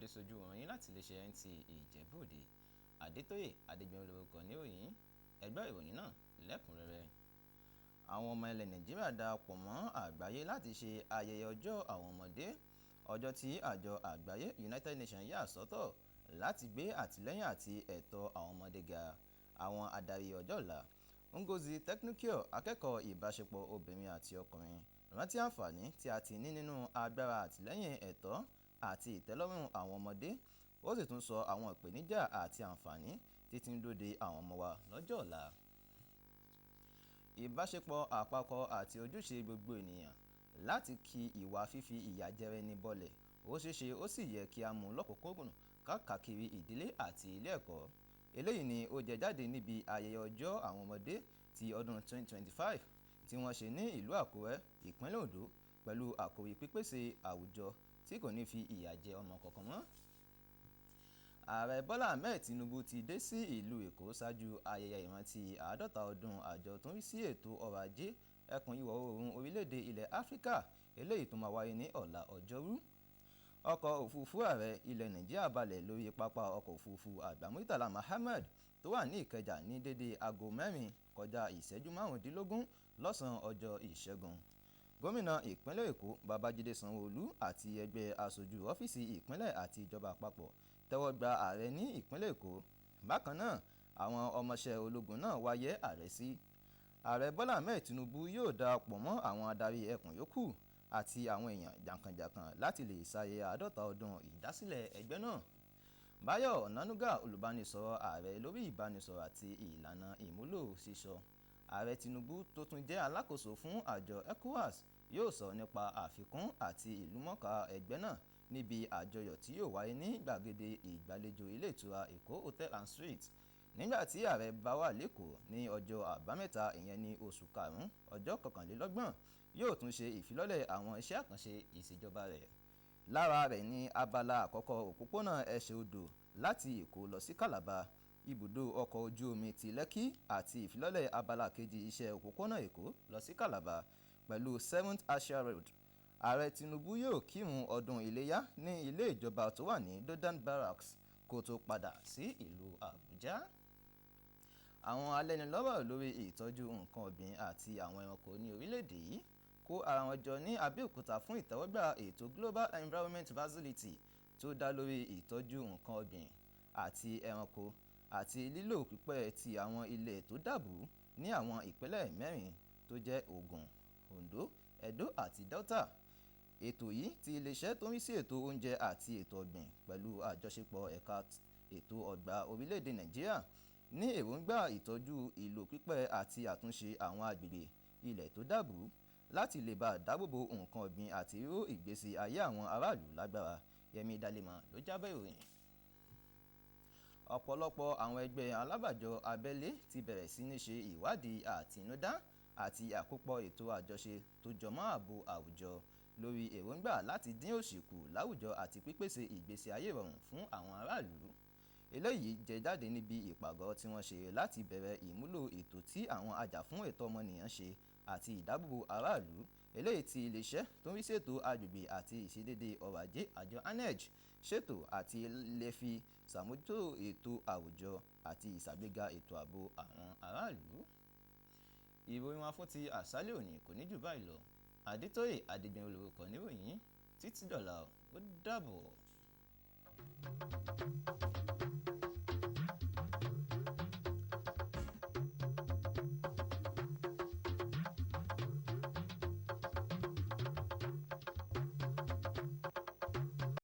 dé sójú wọ̀nyí láti iléeṣẹ́ NTA Ìjẹ̀bú-Òde. Adétóyè Adégbénró lórúkọ níròyìn. Ẹgbẹ́ ìròyìn náà lẹ́kùnrẹ́rẹ́. Àwọn ọmọ ilẹ̀ Nàìjíríà darapọ̀ mọ́ àgbáyé láti ṣe ayẹyẹ ọjọ́ àwọn ọmọdé, ọjọ́ tí àjọ àgbáyé United Nations yà sọ́tọ̀ láti gbé àtìlẹ́yìn àti ẹ̀tọ́ àwọn ọmọdé ga. Àwọn adarí ọjọ́ ọ̀la, Ngozi Technocure, akẹ́kọ̀ọ́ ìbáṣepọ̀ obìnrin àti ọkùnrin, rántí àǹfààní tí a ti ní nínú agbára àtìlẹ́yìn ẹ̀tọ́ àti ìtẹ́lọ́rùn àwọn ọmọdé. Ó sì tún sọ àwọn ìpèníjà àti àǹfààní títí ń dóde àwọn ọmọ wa lọ́jọ́ ọ̀la. Ìbáṣepọ̀ àpapọ̀ àti ojúṣe gbogbo ènìyàn láti kí ìwà fífi ìyà jẹni bọlẹ̀. Ó ṣeéṣe ó sì yẹ kí a mú lọ́kùnkúndùn káàkiri ìdílé àti ilé ẹ̀kọ́. Eléyìí ni ó jẹ jáde níbi ayẹyẹ ọjọ́ àwọn ọmọdé ti ọdún 2025 tí wọ́n ṣe ní ìlú Àkúrẹ́, ìpínlẹ̀ Oǹdó, pẹ̀lú àkòrí pípèsè àwùjọ tí kò ní fi ìyà jẹ ọmọ kankan mọ́. Ààrẹ Bọ́lá Ahmed Tinubu ti dé sí ìlú Èkó ṣáájú ayẹyẹ ìrántí 50 ọdún àjọ tó ń rí sí ètò ọrọ̀ ajé ẹkùn ìwọ̀ oòrùn orílẹ̀-èdè ilẹ̀ Áfíríkà, eléyìí tó máa wáyé ní ọ̀la Ọjọ́rú. Ọkọ̀ òfurufú ààrẹ ilẹ̀ Nàìjíríà balẹ̀ lórí pápá ọkọ̀ òfurufú àgbà Murtala Muhammed tó wà ní Ìkẹjà ní dédé aago 4 kọjá ìṣẹ́jú 15 lọ́sàn-án ọjọ́ Ìṣẹ́gun. Gómìnà ìpínlẹ̀ Èkó Babájídé Sanwó-Olú àti ẹgbẹ́ aṣojú ọ́fíìsì ìpínlẹ̀ àti ìjọba àpapọ̀ tẹ́wọ́ gba ààrẹ ní ìpínlẹ̀ Èkó. Bákan náà, àwọn ọmọọṣẹ́ ológun náà wá yẹ́ ààrẹ sí. Ààrẹ Bọ́lá Ahmed Tinubu yóò darapọ̀ mọ́ àwọn adarí ẹkùn yòókù àti àwọn èèyàn jàǹkànjàǹkàn láti lè ṣayẹyẹ 50 ọdún ìdásílẹ̀ ẹgbẹ́ náà. Báyọ̀ Ọ̀nánúgà, olùbánisọ̀rọ̀ ààrẹ lórí ìbánisọ̀rọ̀ àti ìlànà ìmúlò sísọ. Ààrẹ Tinubu tó tún jẹ́ alákòóso fún àjọ ECOWAS yóò sọ̀rọ̀ nípa àfikún àti ìlúmọ̀ọ́ká ẹgbẹ́ náà níbi àjọyọ̀ tí yóò wáyé ní gbàgede ìgbàlejò ilé ìtura Èkó Hotel and Suites. Nígbà tí ààrẹ bá wà lẹ́kọ̀ọ́ ní ọjọ́ àbámẹ́ta, ìyẹn ní oṣù karùn-ún ọjọ́ 21, yóò tún ṣe ìfilọ́lẹ̀ àwọn iṣẹ́ àkànṣe ìṣèjọba rẹ̀. Lára rẹ̀ ní abala àkọ́kọ́ òpópónà ẹsẹ̀ odò láti Èkó lọ sí Calabar, ibùdó ọkọ̀ ojú omi ti Lẹ́kí àti ìfilọ́lẹ̀ abala kejì iṣẹ́ òpópónà Èkó lọ sí Calabar pẹ̀lú 7th Archer Road. Ààrẹ Tinubu yóò kírun ọdún Iléyá ní ilé ìjọba tó wà ní Dodan Barracks kó tó padà sí ìlú Àbújá. Àwọn alẹ́nulọ́rọ̀ lórí ìtọ́jú nǹkan ọ̀gbìn àti àwọn ẹranko ní orílẹ̀-èdè yìí kó ara wọn jọ ní Abẹ́òkúta fún ìtẹ́wọ́gbà ètò Global Environment Facility tó dá lórí ìtọ́jú nǹkan ọ̀gbìn àti ẹranko àti lílò pípẹ́ ti àwọn ilẹ̀ tó dàbù ní àwọn ìpínlẹ̀ 4 tó jẹ́ Ògùn, Oǹdó, Ẹdó àti Delta. Ètò yìí ti iléeṣẹ́ tó ń rí sí ètò oúnjẹ àti ètò ọ̀gbìn pẹ̀lú àjọṣepọ̀ ẹ̀ka ètò ọ̀gbà orílẹ̀-èdè Nàìjíríà ní èròǹgbà ìtọ́jú ìlò pípẹ́ àti àtúnṣe àwọn agbègbè ilẹ̀ tó dàbù láti lè bá dáàbòbò nǹkan ọ̀gbìn àti ró ìgbésí ayé àwọn aráàlú lágbára. Yẹmi Dalema ló jábọ̀ ìròyìn. Ọ̀pọ̀lọpọ̀ àwọn ẹgbẹ́ alábàjọ abẹ́lé ti bẹ̀rẹ̀ sí ní ṣe ìwádìí àtinúdá àti àkópọ̀ ètò àjọṣe tó jọmọ́ ààbò àwùjọ lórí èròǹgbà láti dín òṣì kù láwùjọ àti pípèsè ìgbésí ayé rọrùn fún àwọn aráàlú. Eléyìí jẹ jáde níbi ìpàgọ́ tí wọ́n ṣe láti bẹ̀rẹ̀ ìmúlò ètò tí àwọn ajàfún ẹ̀tọ́ ọmọnìyàn ṣe àti ìdáàbòbò aráàlú, eléyìí tí iléeṣẹ́ tó ń rí ṣètò agbègbè àti ìṣedéédé ọrọ̀ ajé àjọ ANEJ ṣètò àti lè fi ṣàmójútó ètò àwùjọ àti ìṣàgbéga ètò ààbò àwọn aráàlú. Ìròyìn wa fún ti àṣálẹ́ òní kò ní jù báyìí lọ. Adétóyè Adégbénró lórúkọ níròyìn. Títí dọ̀la ó dàbọ̀.